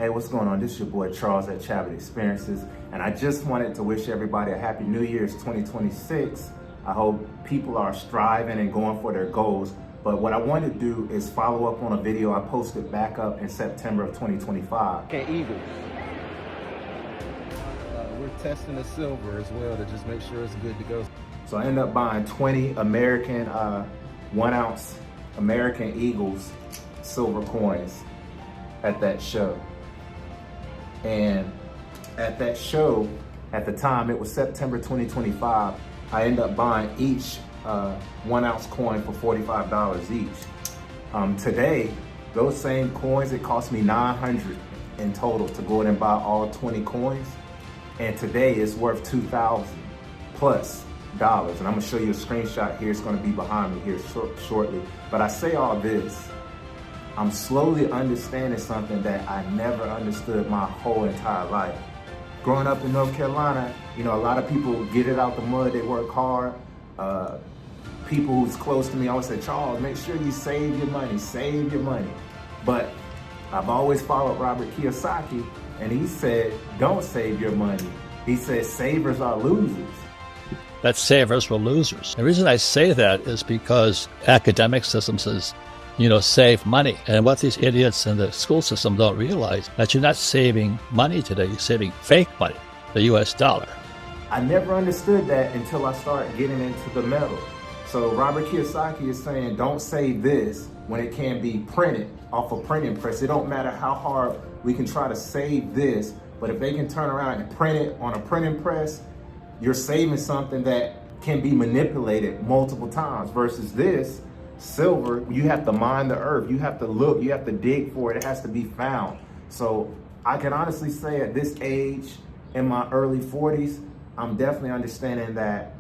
Hey, what's going on? This is your boy Charles at Chabot Experiences, and I just wanted to wish everybody a happy New Year's 2026. I hope people are striving and going for their goals, but what I want to do is follow up on a video I posted back up in September of 2025. Okay, Eagles. We're testing the silver as well to just make sure it's good to go. So I ended up buying 20 American 1 ounce American Eagles silver coins at that show. And at that show, at the time, it was September 2025, I ended up buying each 1 ounce coin for $45 each. Today, those same coins, it cost me $900 in total to go in and buy all 20 coins. And today it's worth $2,000 plus dollars. And I'm gonna show you a screenshot here. It's gonna be behind me here shortly. But I say all this, I'm slowly understanding something that I never understood my whole entire life. Growing up in North Carolina, you know, a lot of people get it out the mud, they work hard. People who's close to me always say, Charles, make sure you save your money, save your money. But I've always followed Robert Kiyosaki, and he said, don't save your money. He said, savers are losers. That savers were losers. The reason I say that is because academic system says, save money. And what these idiots in the school system don't realize, that you're not saving money today, you're saving fake money, the US dollar. I never understood that until I started getting into the metal. So Robert Kiyosaki is saying, don't save this when it can be printed off a printing press. It don't matter how hard we can try to save this, but if they can turn around and print it on a printing press, you're saving something that can be manipulated multiple times versus this silver, you have to mine the earth, you have to look, you have to dig for it, it has to be found. So I can honestly say at this age, in my early 40s, I'm definitely understanding that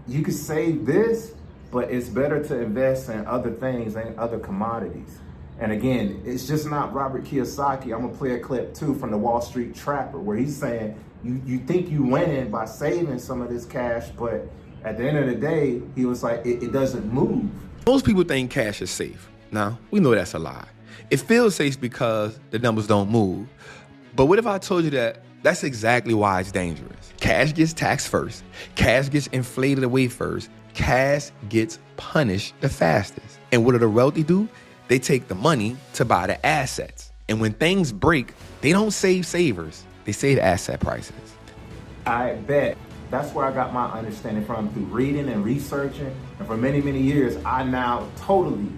you could save this, but it's better to invest in other things and other commodities. And again, it's just not Robert Kiyosaki. I'm gonna play a clip too from the Wall Street Trapper where he's saying, you think you winning by saving some of this cash, but at the end of the day, he was like, it doesn't move. Most people think cash is safe. Now, we know that's a lie. It feels safe because the numbers don't move. But what if I told you that that's exactly why it's dangerous? Cash gets taxed first. Cash gets inflated away first. Cash gets punished the fastest. And what do the wealthy do? They take the money to buy the assets. And when things break, they don't save savers. They save asset prices. I bet. That's where I got my understanding from, through reading and researching. And for many, many years, I now totally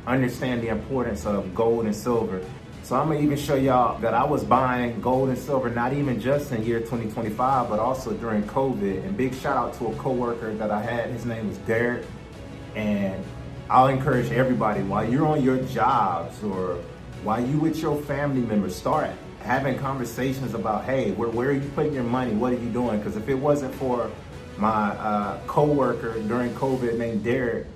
understand the importance of gold and silver. So I'm gonna even show y'all that I was buying gold and silver, not even just in year 2025, but also during COVID. And big shout out to a coworker that I had, his name was Derek. And I'll encourage everybody, while you're on your jobs or while you with your family members, start having conversations about, hey, where are you putting your money? What are you doing? Because if it wasn't for my coworker during COVID named Derek,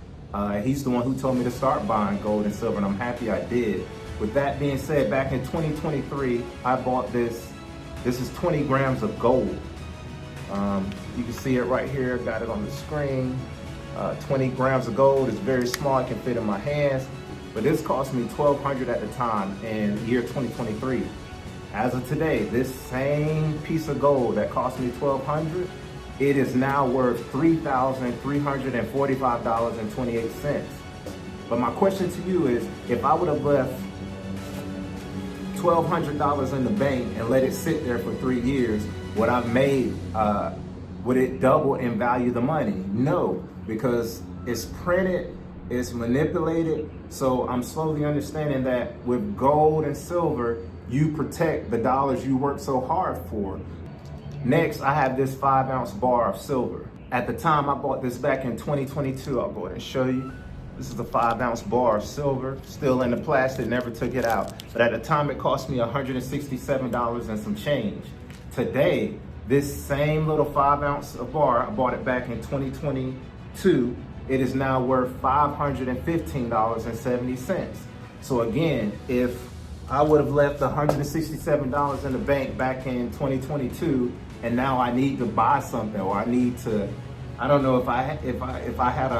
he's the one who told me to start buying gold and silver, and I'm happy I did. With that being said, back in 2023, I bought this. This is 20 grams of gold. You can see it right here, got it on the screen. 20 grams of gold is very small, it can fit in my hands, but this cost me $1,200 at the time in year 2023. As of today, this same piece of gold that cost me $1,200, it is now worth $3,345.28. But my question to you is, if I would have left $1,200 in the bank and let it sit there for 3 years, would it double in value the money? No, because it's printed, it's manipulated. So I'm slowly understanding that with gold and silver, you protect the dollars you work so hard for. Next, I have this 5 ounce bar of silver. At the time, I bought this back in 2022. I'll go ahead and show you. This is a 5 ounce bar of silver, still in the plastic, never took it out. But at the time, it cost me $167 and some change. Today, this same little 5 ounce of bar, I bought it back in 2022. It is now worth $515.70. So again, if I would have left $167 in the bank back in 2022, and now I need to buy something, or I need to I don't know if I had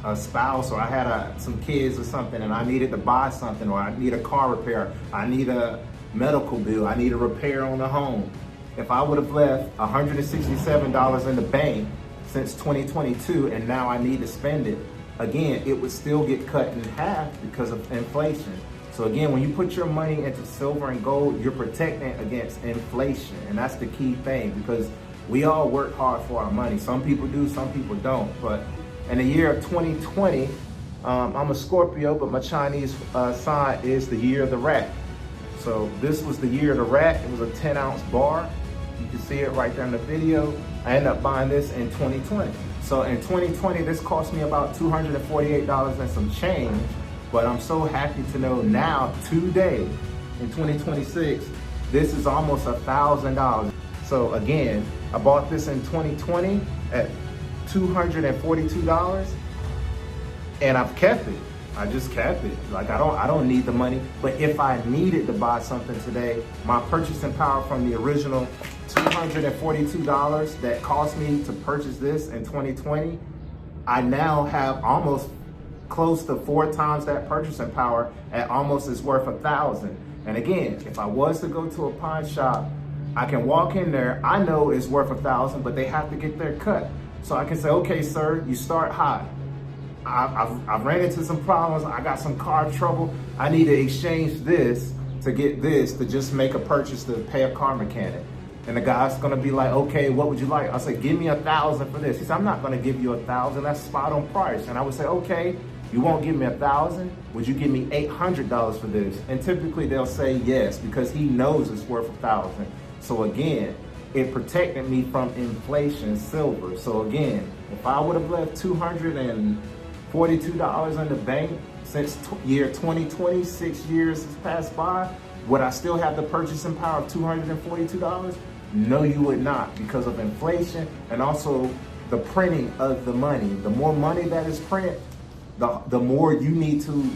a spouse, or I had some kids or something, and I needed to buy something, or I need a car repair, I need a medical bill, I need a repair on the home. If I would have left $167 in the bank since 2022, and now I need to spend it, again, it would still get cut in half because of inflation. So again, when you put your money into silver and gold, you're protecting against inflation. And that's the key thing, because we all work hard for our money. Some people do, some people don't. But in the year of 2020, I'm a Scorpio, but my Chinese sign is the year of the rat. So this was the year of the rat. It was a 10-ounce bar. You can see it right there in the video. I ended up buying this in 2020. So in 2020, this cost me about $248 and some change. But I'm so happy to know now, today, in 2026, this is almost $1,000. So again, I bought this in 2020 at $242, and I've kept it. I just kept it. Like, I don't need the money, but if I needed to buy something today, my purchasing power from the original $242 that cost me to purchase this in 2020, I now have almost close to 4 times that purchasing power at almost it's worth $1,000. And again, if I was to go to a pawn shop, I can walk in there, I know it's worth $1,000, but they have to get their cut. So I can say, okay, sir, you start high. I've ran into some problems, I got some car trouble, I need to exchange this to get this to just make a purchase to pay a car mechanic. And the guy's gonna be like, okay, what would you like? I say, give me $1,000 for this. He said, I'm not gonna give you $1,000, that's spot on price. And I would say, okay, you won't give me $1,000, would you give me $800 for this? And typically they'll say yes, because he knows it's worth $1,000. So again, it protected me from inflation, silver. So again, if I would have left $242 in the bank since year 2020, 6 years has passed by, would I still have the purchasing power of $242? No, you would not, because of inflation and also the printing of the money. The more money that is printed, the more you need to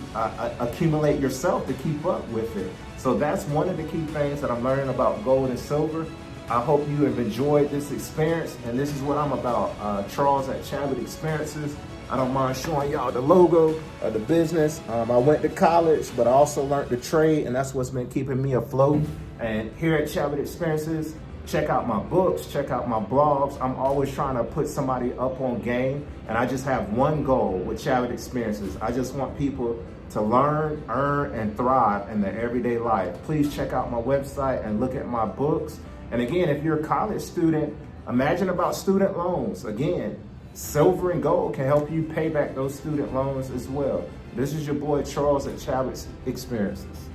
accumulate yourself to keep up with it. So that's one of the key things that I'm learning about gold and silver. I hope you have enjoyed this experience, and this is what I'm about. Charles at Chabot Experiences. I don't mind showing y'all the logo of the business. I went to college, but I also learned the trade, and that's what's been keeping me afloat. And here at Chabot Experiences, check out my books, check out my blogs. I'm always trying to put somebody up on game, and I just have one goal with Chabot Experiences. I just want people to learn, earn, and thrive in their everyday life. Please check out my website and look at my books. And again, if you're a college student, imagine about student loans. Again, silver and gold can help you pay back those student loans as well. This is your boy Charles at Chabot Experiences.